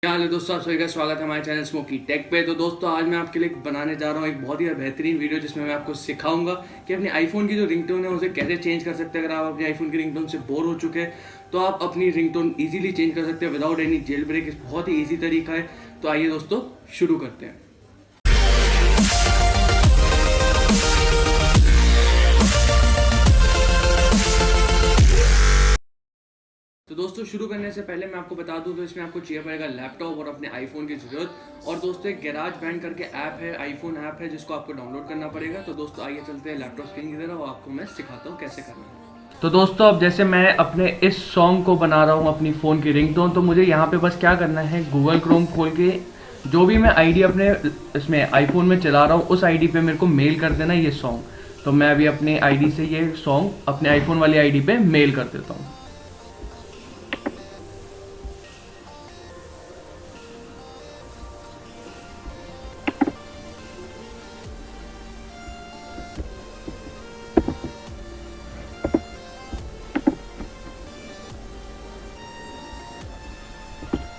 क्या हाल है दोस्तों, आप सभी का स्वागत है हमारे चैनल स्मोकी टेक पे। तो दोस्तों आज मैं आपके लिए बनाने जा रहा हूँ एक बहुत ही बेहतरीन वीडियो जिसमें मैं आपको सिखाऊंगा कि अपने आईफोन की जो रिंगटोन है उसे कैसे चेंज कर सकते हैं। अगर आप अपने आईफोन की रिंगटोन से बोर हो चुके हैं तो आप अपनी रिंगटोन इजीली चेंज कर सकते हैं विदाउट एनी जेल ब्रेक। बहुत ही ईजी तरीका है। तो आइए दोस्तों शुरू करते हैं। तो दोस्तों शुरू करने से पहले मैं आपको बता दूं तो इसमें आपको चाहिए पड़ेगा लैपटॉप और अपने आईफोन की ज़रूरत। और दोस्तों एक गैराज बैंड करके ऐप है, आईफोन ऐप है, जिसको आपको डाउनलोड करना पड़ेगा। तो दोस्तों आइए चलते हैं लैपटॉप स्क्रीन की तरफ और आपको मैं सिखाता हूँ कैसे करना है। तो दोस्तों अब जैसे मैं अपने इस सॉन्ग को बना रहा हूँ अपनी फ़ोन की रिंगटोन, तो मुझे यहाँ पे बस क्या करना है, गूगल क्रोम खोल के जो भी मैं आईडी अपने इसमें आईफोन में चला रहा हूँ उस आईडी पे मेरे को मेल कर देना ये सॉन्ग। तो मैं अभी अपने आईडी से ये सॉन्ग अपने आईफोन वाली आईडी पे मेल कर देता हूँ।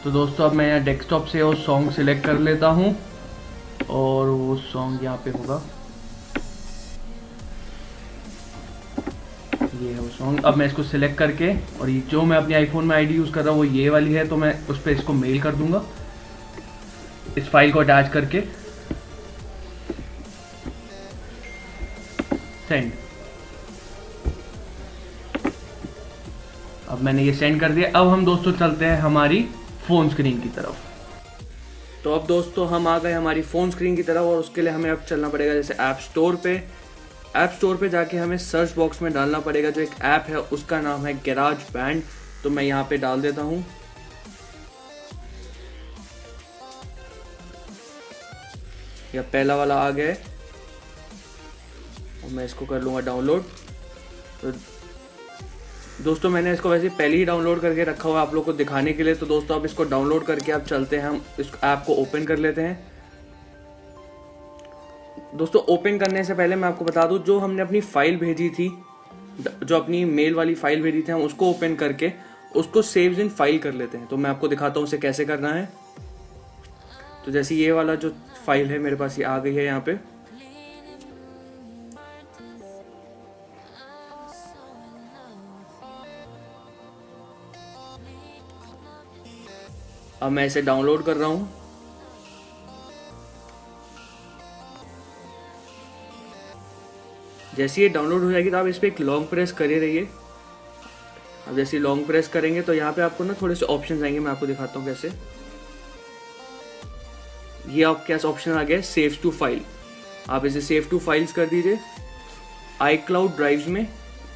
तो दोस्तों अब मैं यहाँ डेस्कटॉप से वो सॉन्ग सिलेक्ट कर लेता हूँ और वो सॉन्ग यहाँ पे होगा, ये है वो सॉन्ग। अब मैं इसको सिलेक्ट करके और ये जो मैं अपने आईफोन में आईडी यूज़ कर रहा हूँ वो ये वाली है, तो मैं उस पर इसको मेल कर दूंगा इस फाइल को अटैच करके। सेंड। अब मैंने ये सेंड कर दिया। अब हम दोस्तों चलते हैं हमारी फ़ोन स्क्रीन की तरफ। तो अब दोस्तों हम आ गए हमारी फ़ोन स्क्रीन की तरफ और उसके लिए हमें अब चलना पड़ेगा जैसे ऐप स्टोर पे। ऐप स्टोर पे जाके हमें सर्च बॉक्स में डालना पड़ेगा जो एक ऐप है, उसका नाम है गैराज बैंड। तो मैं यहाँ पे डाल देता हूँ। यह पहला वाला आ गया है और मैं इसको कर लूँगा डाउनलोड। तो दोस्तों मैंने इसको वैसे पहले ही डाउनलोड करके रखा हुआ है आप लोग को दिखाने के लिए। तो दोस्तों अब इसको डाउनलोड करके अब चलते हैं, हम इस ऐप को ओपन कर लेते हैं। दोस्तों ओपन करने से पहले मैं आपको बता दूं, जो हमने अपनी फाइल भेजी थी, जो अपनी मेल वाली फाइल भेजी थी, हम उसको ओपन करके उसको सेव इन फाइल कर लेते हैं। तो मैं आपको दिखाता हूँ उसे कैसे करना है। तो जैसे ये वाला जो फाइल है मेरे पास ये आ गई है यहाँ पे। अब मैं इसे डाउनलोड कर रहा हूँ। जैसे ये डाउनलोड हो जाएगी तो आप इस पर एक लॉन्ग प्रेस करे रहिए। अब जैसे लॉन्ग प्रेस करेंगे तो यहाँ पे आपको ना थोड़े से ऑप्शन आएंगे, मैं आपको दिखाता हूँ कैसे। ये आपके पास ऑप्शन आ गया है सेव टू फाइल। आप इसे सेव टू फाइल्स कर दीजिए आई क्लाउड ड्राइव्स में।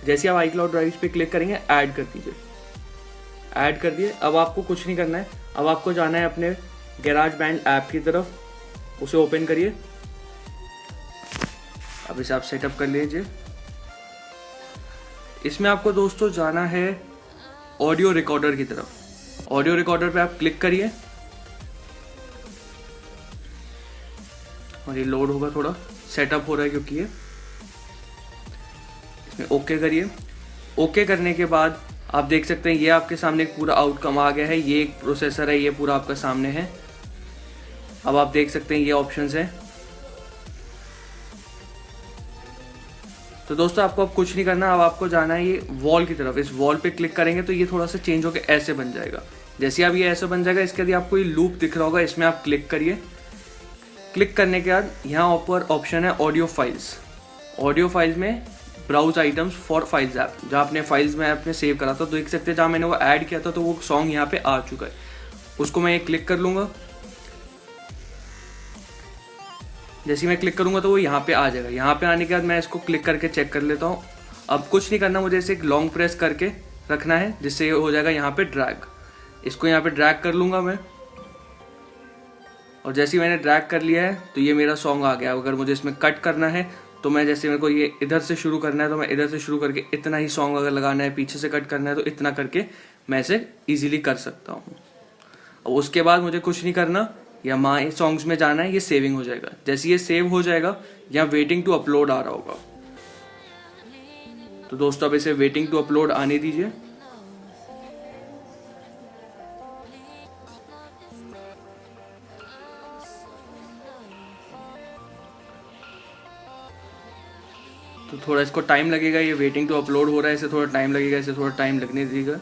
जैसे आप आई क्लाउड ड्राइव्स पे क्लिक करेंगे ऐड कर दीजिए। ऐड कर दिए। अब आपको कुछ नहीं करना है, अब आपको जाना है अपने गैराज बैंड ऐप की तरफ, उसे ओपन करिए। अब इसे आप सेटअप कर लीजिए। इसमें आपको दोस्तों जाना है ऑडियो रिकॉर्डर की तरफ। ऑडियो रिकॉर्डर पे आप क्लिक करिए और ये लोड होगा, थोड़ा सेटअप हो रहा है क्योंकि ये। इसमें ओके करिए। ओके करने के बाद आप देख सकते हैं ये आपके सामने एक पूरा आउटकम आ गया है। ये एक प्रोसेसर है, ये पूरा आपका सामने है। अब आप देख सकते हैं ये ऑप्शंस हैं। तो दोस्तों आपको अब कुछ नहीं करना, अब आपको जाना है ये वॉल की तरफ। इस वॉल पे क्लिक करेंगे तो ये थोड़ा सा चेंज होकर ऐसे बन जाएगा। जैसे अब ये ऐसे बन जाएगा, इसके बाद आपको ये लूप दिख रहा होगा, इसमें आप क्लिक करिए। क्लिक करने के बाद यहाँ ऊपर ऑप्शन है ऑडियो फाइल्स। ऑडियो फाइल्स में browse items for files app, जहाँ अपने फाइल्स में आपने सेव करा था, तो देख सकते हैं जहाँ मैंने वो ऐड किया था तो वो सॉन्ग यहाँ पे आ चुका है। उसको मैं ये क्लिक कर लूँगा। जैसे मैं क्लिक करूँगा तो वो यहाँ पे आ जाएगा। यहाँ पे आने के बाद मैं इसको क्लिक करके चेक कर लेता हूँ। अब कुछ नहीं करना, मुझे इसे एक लॉन्ग प्रेस करके रखना है जिससे ये हो जाएगा यहाँ पे ड्रैग। इसको यहाँ पे ड्रैग कर लूँगा मैं और जैसे ही मैंने ड्रैग कर लिया है तो ये मेरा सॉन्ग आ गया। अगर मुझे इसमें कट करना है तो मैं, जैसे मेरे को ये इधर से शुरू करना है तो मैं इधर से शुरू करके इतना ही सॉन्ग अगर लगाना है, पीछे से कट करना है तो इतना करके मैं इसे ईजिली कर सकता हूँ। अब उसके बाद मुझे कुछ नहीं करना, या माई सॉन्ग्स में जाना है, ये सेविंग हो जाएगा। जैसे ये सेव हो जाएगा यहाँ वेटिंग टू अपलोड आ रहा होगा। तो दोस्तों अब इसे वेटिंग टू अपलोड आने दीजिए। तो थोड़ा इसको टाइम लगेगा, ये वेटिंग टू अपलोड हो रहा है, इसे थोड़ा टाइम लगेगा, इसे थोड़ा टाइम लगने दीजिएगा।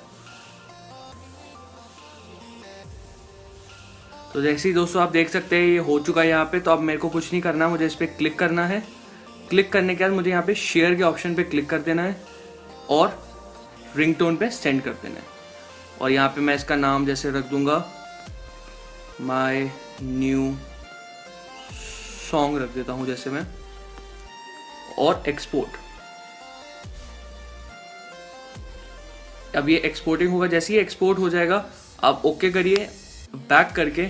तो जैसे ही दोस्तों आप देख सकते हैं ये हो चुका है यहाँ पे। तो अब मेरे को कुछ नहीं करना, मुझे इस पर क्लिक करना है। क्लिक करने के बाद मुझे यहाँ पे शेयर के ऑप्शन पे क्लिक कर देना है और रिंगटोन पे सेंड कर देना है। और यहाँ पे मैं इसका नाम जैसे रख दूंगा माय न्यू सॉन्ग रख देता हूँ जैसे मैं, और एक्सपोर्ट। अब ये एक्सपोर्टिंग होगा, जैसे ही एक्सपोर्ट हो जाएगा आप ओके करिए। बैक करके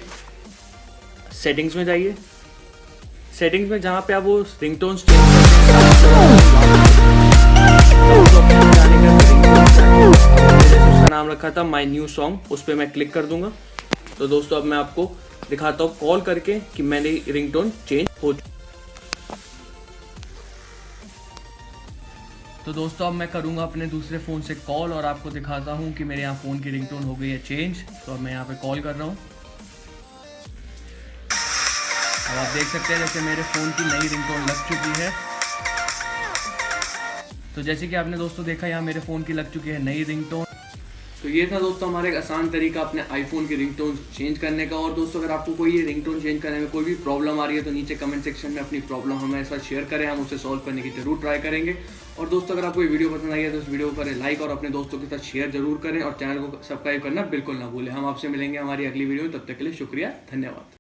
सेटिंग्स में जाइए। सेटिंग्स में जहाँ पे आप वो रिंगटोन्स चेंज करते हैं, उसका नाम रखा था माय न्यू सॉन्ग, उस पर मैं क्लिक कर दूंगा। तो दोस्तों अब मैं आपको दिखाता हूँ कॉल करके कि मैंने रिंगटोन चेंज हो चुका। तो दोस्तों अब मैं करूंगा अपने दूसरे फ़ोन से कॉल और आपको दिखाता हूं कि मेरे यहाँ फ़ोन की रिंगटोन हो गई है चेंज। तो अब मैं यहाँ पे कॉल कर रहा हूँ। अब आप देख सकते हैं जैसे मेरे फ़ोन की नई रिंगटोन लग चुकी है। तो जैसे कि आपने दोस्तों देखा यहाँ मेरे फ़ोन की लग चुकी है नई रिंगटोन। तो ये था दोस्तों हमारा एक आसान तरीका अपने आईफोन की रिंगटोन चेंज करने का। और दोस्तों अगर आपको कोई ये रिंगटोन चेंज करने में कोई भी प्रॉब्लम आ रही है तो नीचे कमेंट सेक्शन में अपनी प्रॉब्लम हमारे साथ शेयर करें, हम उसे सॉल्व करने की जरूर ट्राई करेंगे। और दोस्तों अगर आपको ये वीडियो पसंद आई है तो इस वीडियो को करें लाइक और अपने दोस्तों के साथ शेयर जरूर करें और चैनल को सब्सक्राइब करना बिल्कुल ना भूलें। हम आपसे मिलेंगे हमारी अगली वीडियो में, तब तक के लिए शुक्रिया, धन्यवाद।